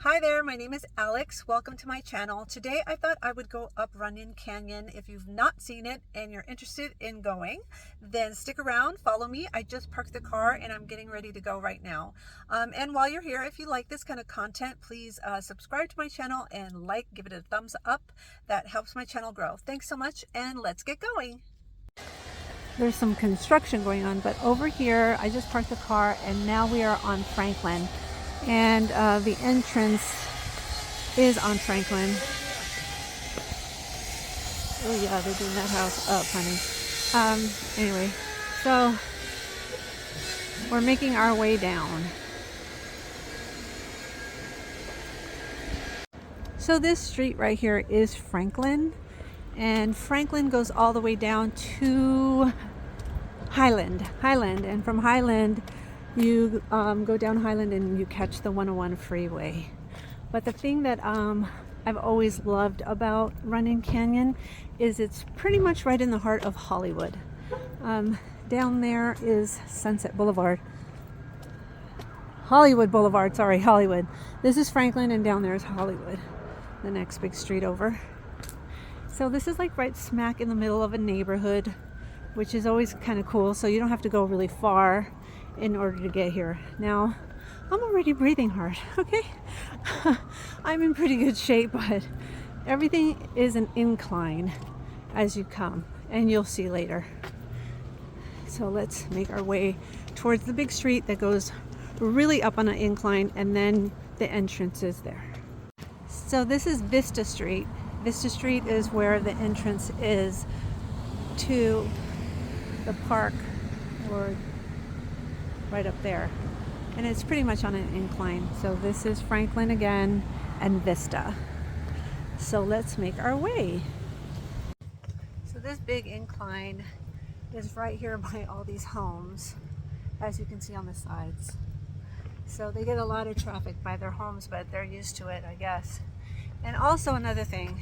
Hi there, my name is Alex. Welcome to my channel. Today I thought I would go up Runyon Canyon. If you've not seen it and you're interested in going, then stick around, follow me. I just parked the car and I'm getting ready to go right now. And while you're here, if you like this kind of content, please subscribe to my channel and give it a thumbs up. That helps my channel grow. Thanks so much and let's get going. There's some construction going on, but over here I just parked the car and now we are on Franklin. And the entrance is on Franklin. Oh yeah, they're doing that house up, honey. Anyway, so we're making our way down. So this street right here is Franklin, and Franklin goes all the way down to Highland, and from Highland you go down Highland and you catch the 101 freeway. But the thing that I've always loved about Runyon Canyon is it's pretty much right in the heart of Hollywood. Down there is Sunset Boulevard. Hollywood Boulevard, sorry, Hollywood. This is Franklin and down there is Hollywood, the next big street over. So this is like right smack in the middle of a neighborhood, which is always kind of cool, so you don't have to go really far in order to get here. Now, I'm already breathing hard, okay? I'm in pretty good shape, but everything is an incline as you come, and you'll see later. So let's make our way towards the big street that goes really up on an incline, and then the entrance is there. So this is Vista Street. Vista Street is where the entrance is to the park, or right up there, and it's pretty much on an incline. So this is Franklin again and Vista. So let's make our way. So this big incline is right here by all these homes, as you can see on the sides. So they get a lot of traffic by their homes, but they're used to it, I guess. And also another thing,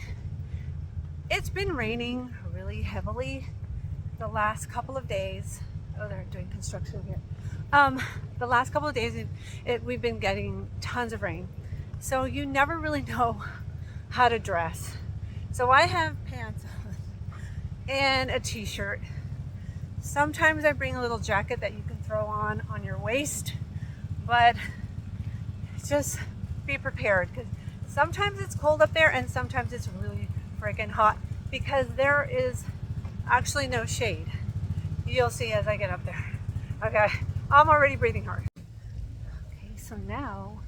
it's been raining really heavily the last couple of days. Oh, they're doing construction here. The last couple of days we've been getting tons of rain, so you never really know how to dress. So I have pants on and a t-shirt. Sometimes I bring a little jacket that you can throw on your waist, but just be prepared, because sometimes it's cold up there and sometimes it's really freaking hot, because there is actually no shade. You'll see as I get up there. Okay, I'm already breathing hard. Okay, so now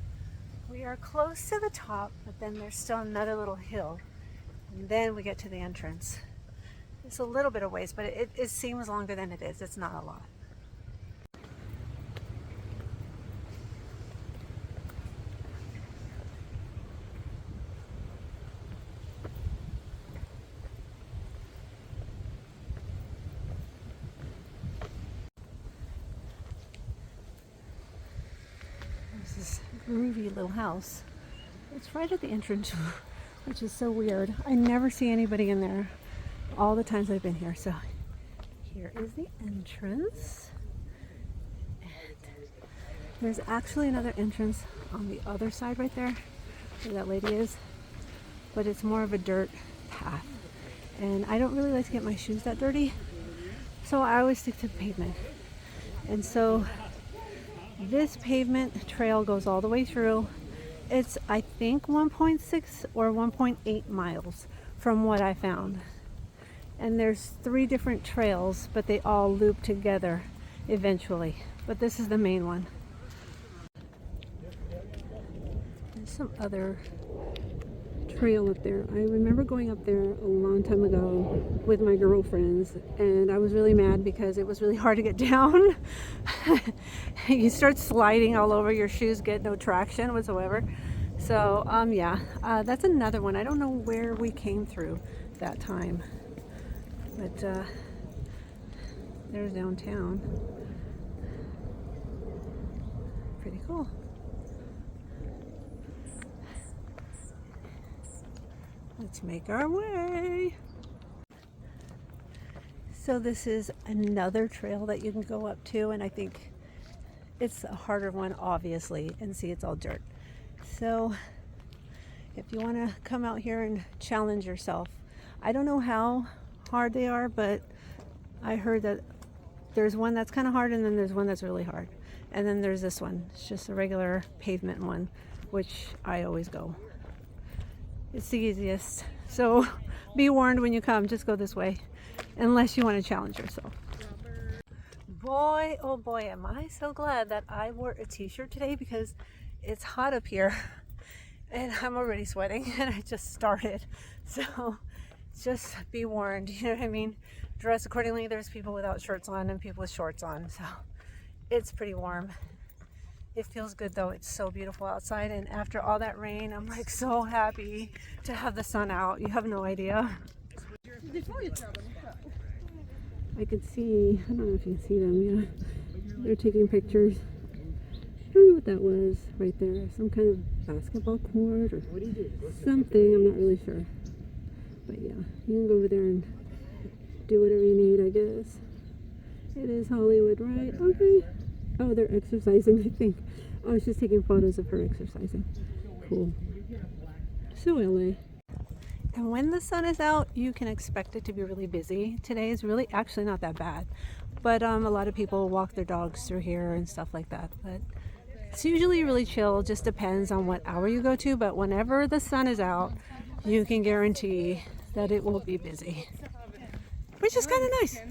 we are close to the top, but then there's still another little hill, and then we get to the entrance. It's a little bit of ways, but it seems longer than it is. It's not a lot. This groovy little house. It's right at the entrance, which is so weird. I never see anybody in there all the times I've been here. So here is the entrance, and there's actually another entrance on the other side right there where that lady is, but it's more of a dirt path, and I don't really like to get my shoes that dirty, so I always stick to the pavement. And so this pavement trail goes all the way through. It's, I think, 1.6 or 1.8 miles from what I found. And there's 3 different trails, but they all loop together eventually. But this is the main one. There's some other trail up there. I remember going up there a long time ago with my girlfriends, and I was really mad because it was really hard to get down. You start sliding all over, your shoes get no traction whatsoever. So yeah, that's another one. I don't know where we came through that time, but there's downtown. Pretty cool. Let's make our way. So this is another trail that you can go up to, and I think it's a harder one, obviously, and see, it's all dirt. So if you want to come out here and challenge yourself. I don't know how hard they are, but I heard that there's one that's kind of hard, and then there's one that's really hard. And then there's this one. It's just a regular pavement one, which I always go. It's the easiest. So be warned when you come, just go this way, unless you want to challenge yourself. Boy, oh boy, am I so glad that I wore a t-shirt today, because it's hot up here and I'm already sweating and I just started. So just be warned, you know what I mean? Dress accordingly. There's people without shirts on and people with shorts on, so it's pretty warm. It feels good though. It's so beautiful outside, and after all that rain, I'm like so happy to have the sun out. You have no idea. I could see, I don't know if you can see them, yeah. They're taking pictures. I don't know what that was right there. Some kind of basketball court or something. I'm not really sure. But yeah, you can go over there and do whatever you need, I guess. It is Hollywood, right? Okay. Oh, they're exercising, I think. I was just taking photos of her exercising. Cool. So LA. And when the sun is out, you can expect it to be really busy. Today is really actually not that bad. But a lot of people walk their dogs through here and stuff like that. But it's usually really chill. Just depends on what hour you go to. But whenever the sun is out, you can guarantee that it will be busy, which is kind of nice.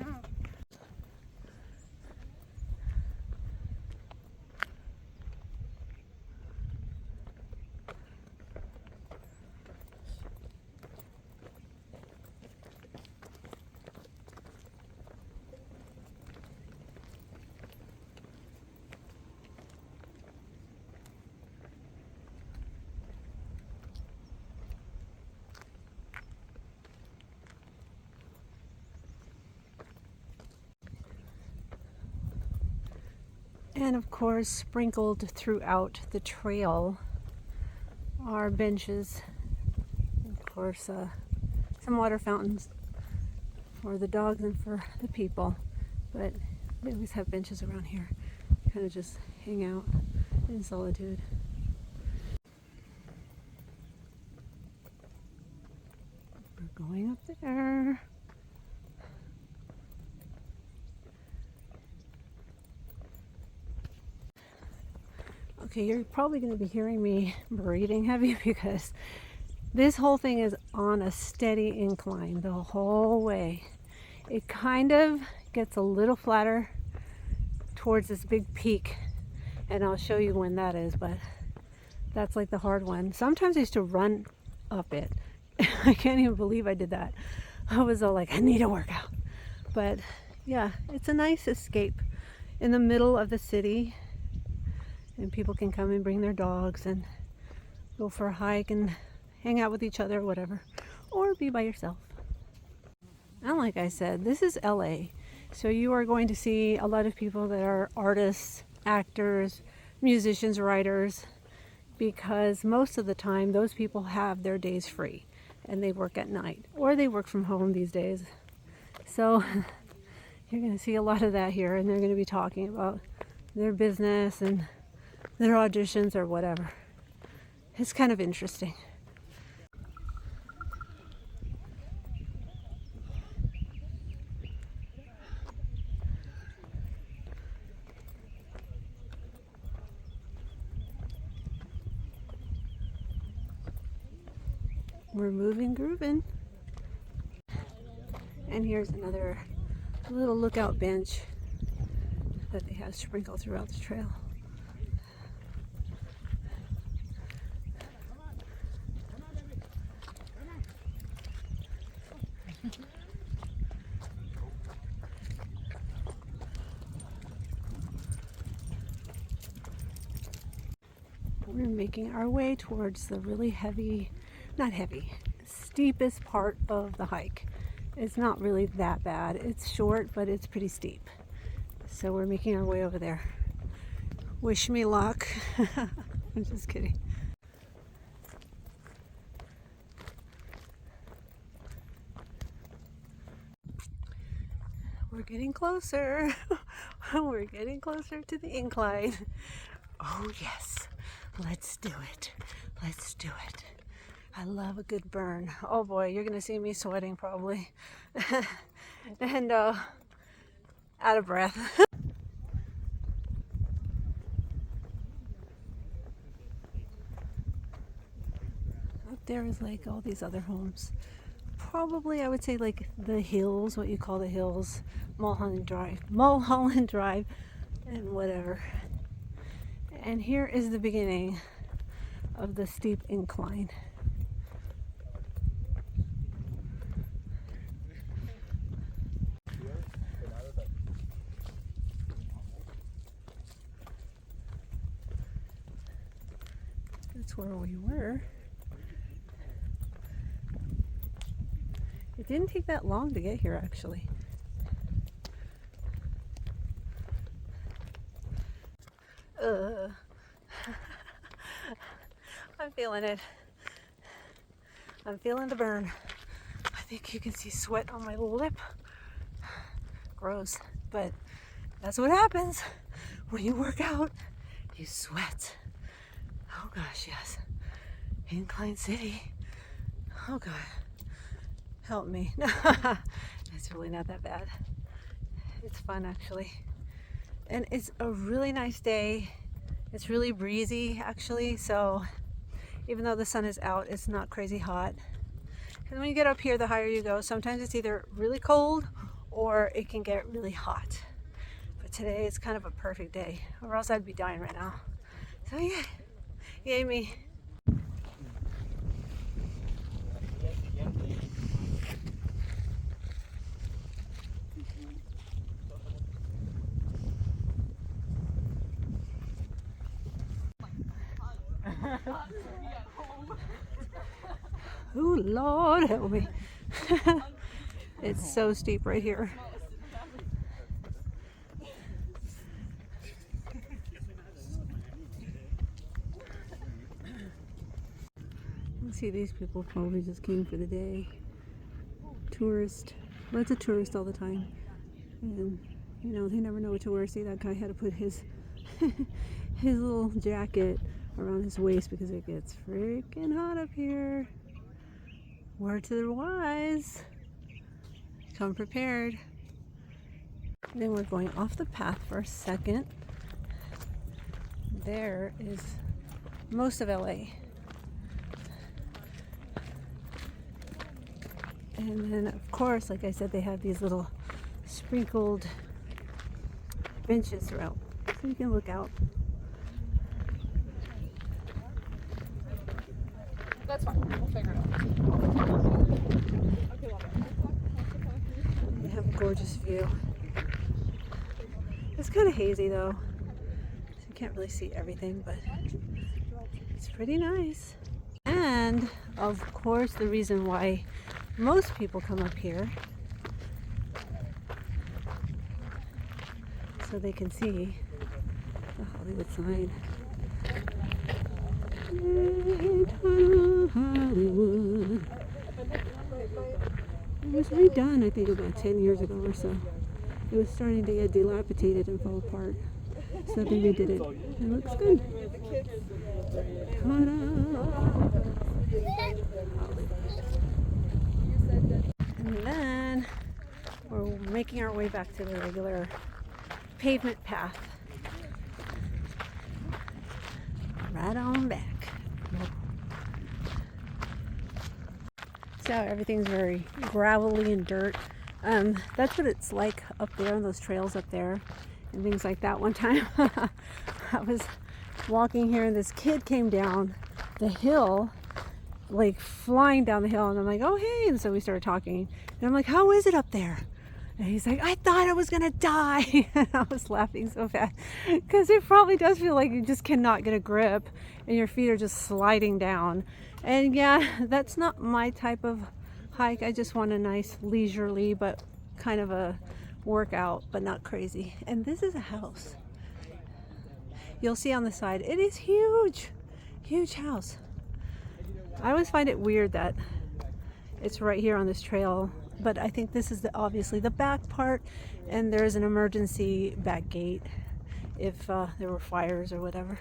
And of course, sprinkled throughout the trail are benches. Of course, some water fountains for the dogs and for the people. But they always have benches around here. Kind of just hang out in solitude. We're going up there. Okay, you're probably going to be hearing me breathing heavy because this whole thing is on a steady incline the whole way. It kind of gets a little flatter towards this big peak, and I'll show you when that is, but that's like the hard one. Sometimes I used to run up it. I can't even believe I did that. I was all like, I need a workout. But yeah, it's a nice escape in the middle of the city. And people can come and bring their dogs and go for a hike and hang out with each other or whatever. Or be by yourself. And like I said, this is LA. So you are going to see a lot of people that are artists, actors, musicians, writers. Because most of the time, those people have their days free. And they work at night. Or they work from home these days. So you're going to see a lot of that here. And they're going to be talking about their business and their auditions or whatever. It's kind of interesting. We're moving, grooving. And here's another little lookout bench that they have sprinkled throughout the trail. We're making our way towards the really steepest part of the hike. It's not really that bad. It's short, but it's pretty steep. So we're making our way over there. Wish me luck. I'm just kidding. We're getting closer. We're getting closer to the incline. Oh yes, let's do it. Let's do it. I love a good burn. Oh boy, you're gonna see me sweating probably. And out of breath. Up there is like all these other homes. Probably I would say like the hills, what you call the hills, Mulholland Drive, and whatever. And here is the beginning of the steep incline. That's where we were. It didn't take that long to get here, actually. I'm feeling it. I'm feeling the burn. I think you can see sweat on my lip. Gross, but that's what happens when you work out. You sweat. Oh gosh, yes. Incline City. Oh God. Help me. It's really not that bad. It's fun actually. And it's a really nice day. It's really breezy actually, so even though the sun is out, it's not crazy hot. Because when you get up here, the higher you go, sometimes it's either really cold or it can get really hot. But today it's kind of a perfect day, or else I'd be dying right now. So yeah, yay me. Oh Lord, help me. It's so steep right here. You see, these people probably just came for the day. Tourist. Lots of tourists all the time. And you know, they never know what to wear. See, that guy had to put his his little jacket around his waist because it gets freaking hot up here. Word to the wise. Come prepared. Then we're going off the path for a second. There is most of LA. And then of course, like I said, they have these little sprinkled benches throughout, so you can look out. That's fine. We'll figure it out. They have a gorgeous view. It's kind of hazy though, so you can't really see everything, but it's pretty nice. And of course, the reason why most people come up here, so they can see the Hollywood sign. Hollywood. It was redone, I think, about 10 years ago or so. It was starting to get dilapidated and fall apart, so they redid it. It looks good. And then we're making our way back to the regular pavement path. Right on back. So everything's very gravelly and dirt. That's what it's like up there on those trails up there and things like that. One time I was walking here and this kid came down the hill, like flying down the hill, and I'm like, oh hey, and so we started talking and I'm like, how is it up there? And he's like, I thought I was gonna die. And I was laughing so fast because it probably does feel like you just cannot get a grip and your feet are just sliding down. And yeah, that's not my type of hike. I just want a nice leisurely but kind of a workout, but not crazy. And this is a house. You'll see on the side, it is huge, huge house. I always find it weird that it's right here on this trail, but I think this is obviously the back part, and there's an emergency back gate if there were fires or whatever.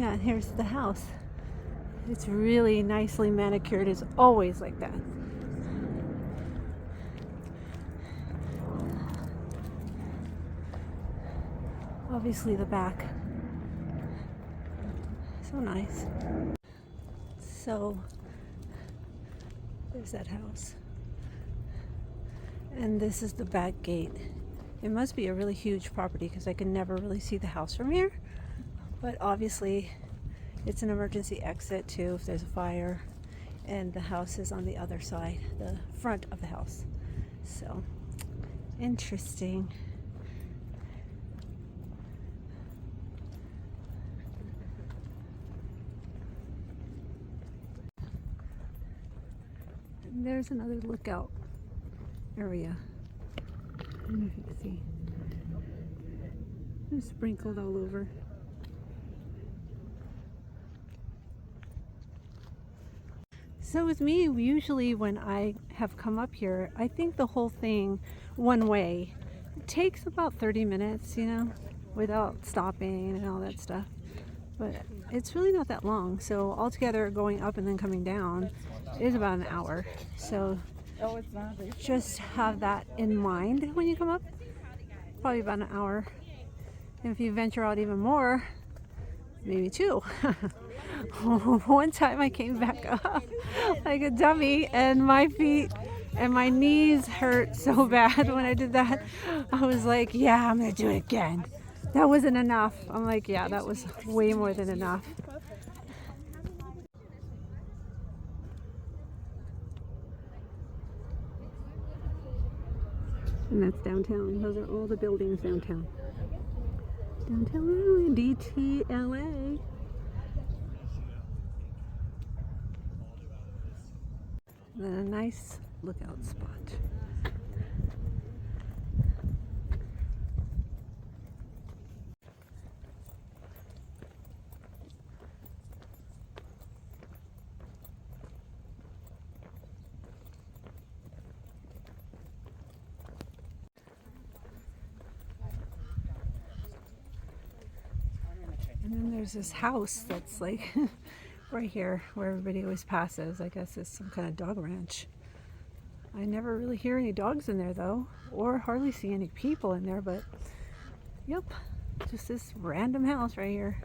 Yeah, and here's the house. It's really nicely manicured. It's always like that. Obviously the back. So nice. So there's that house. And this is the back gate. It must be a really huge property because I can never really see the house from here. But obviously it's an emergency exit too if there's a fire. And the house is on the other side, the front of the house. So interesting. And there's another lookout area. I don't know if you can see. It's sprinkled all over. So with me, usually when I have come up here, I think the whole thing one way takes about 30 minutes, you know, without stopping and all that stuff. But it's really not that long. So altogether going up and then coming down is about an hour. So just have that in mind when you come up. Probably about an hour. And if you venture out even more, maybe 2. One time I came back up like a dummy and my feet and my knees hurt so bad when I did that. I was like, yeah, I'm gonna do it again. That wasn't enough. I'm like, yeah, that was way more than enough. And that's downtown. Those are all the buildings downtown. Downtown Runyon, DTLA. And then a nice lookout spot. And then there's this house that's like right here where everybody always passes. I guess it's some kind of dog ranch. I never really hear any dogs in there though, or hardly see any people in there, but yep, just this random house right here.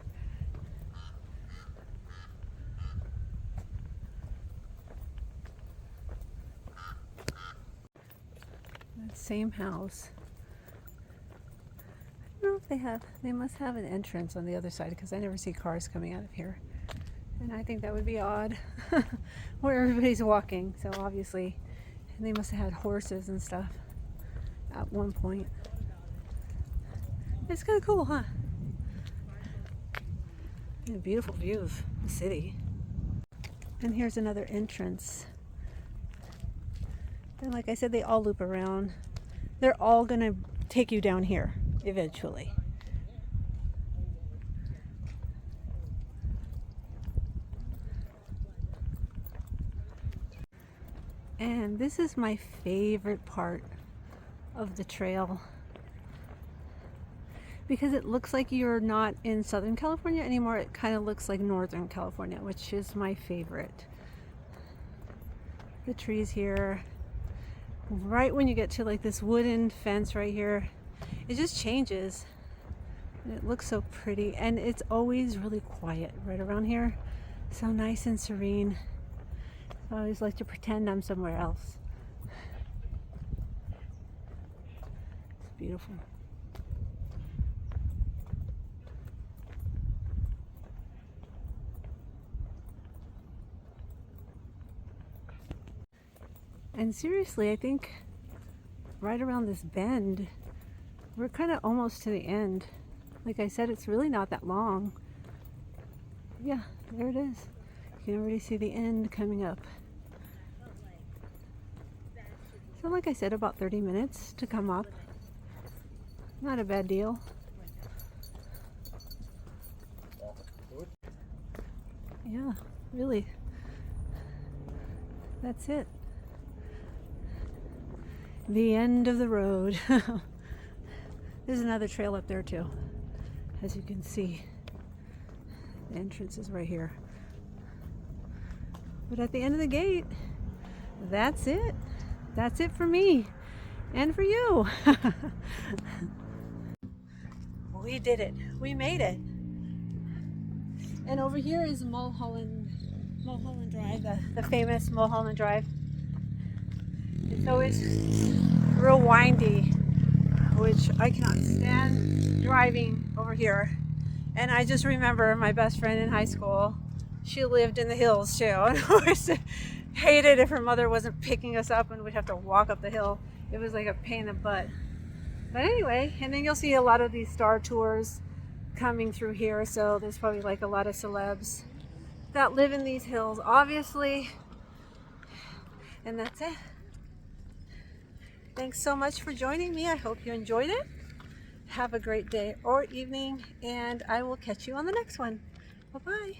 That same house. I don't know if they must have an entrance on the other side because I never see cars coming out of here. And I think that would be odd where everybody's walking. So obviously they must have had horses and stuff at one point. It's kind of cool, huh? And a beautiful view of the city. And here's another entrance. And like I said, they all loop around. They're all gonna take you down here eventually. And this is my favorite part of the trail because it looks like you're not in Southern California anymore. It kind of looks like Northern California, which is my favorite. The trees here, right when you get to like this wooden fence right here, it just changes. And it looks so pretty, and it's always really quiet right around here. So nice and serene. I always like to pretend I'm somewhere else. It's beautiful. And seriously, I think right around this bend, we're kind of almost to the end. Like I said, it's really not that long. Yeah, there it is. You can already see the end coming up. So like I said, about 30 minutes to come up. Not a bad deal. Yeah, really. That's it. The end of the road. There's another trail up there too, as you can see. The entrance is right here. But at the end of the gate, that's it. That's it for me and for you. We did it. We made it. And over here is Mulholland Drive, the famous Mulholland Drive. It's always real windy, which I cannot stand driving over here. And I just remember my best friend in high school, she lived in the hills too, and always hated if her mother wasn't picking us up and we'd have to walk up the hill. It was like a pain in the butt. But anyway, and then you'll see a lot of these star tours coming through here, so there's probably like a lot of celebs that live in these hills, obviously. And that's it. Thanks so much for joining me. I hope you enjoyed it. Have a great day or evening, and I will catch you on the next one. Bye-bye.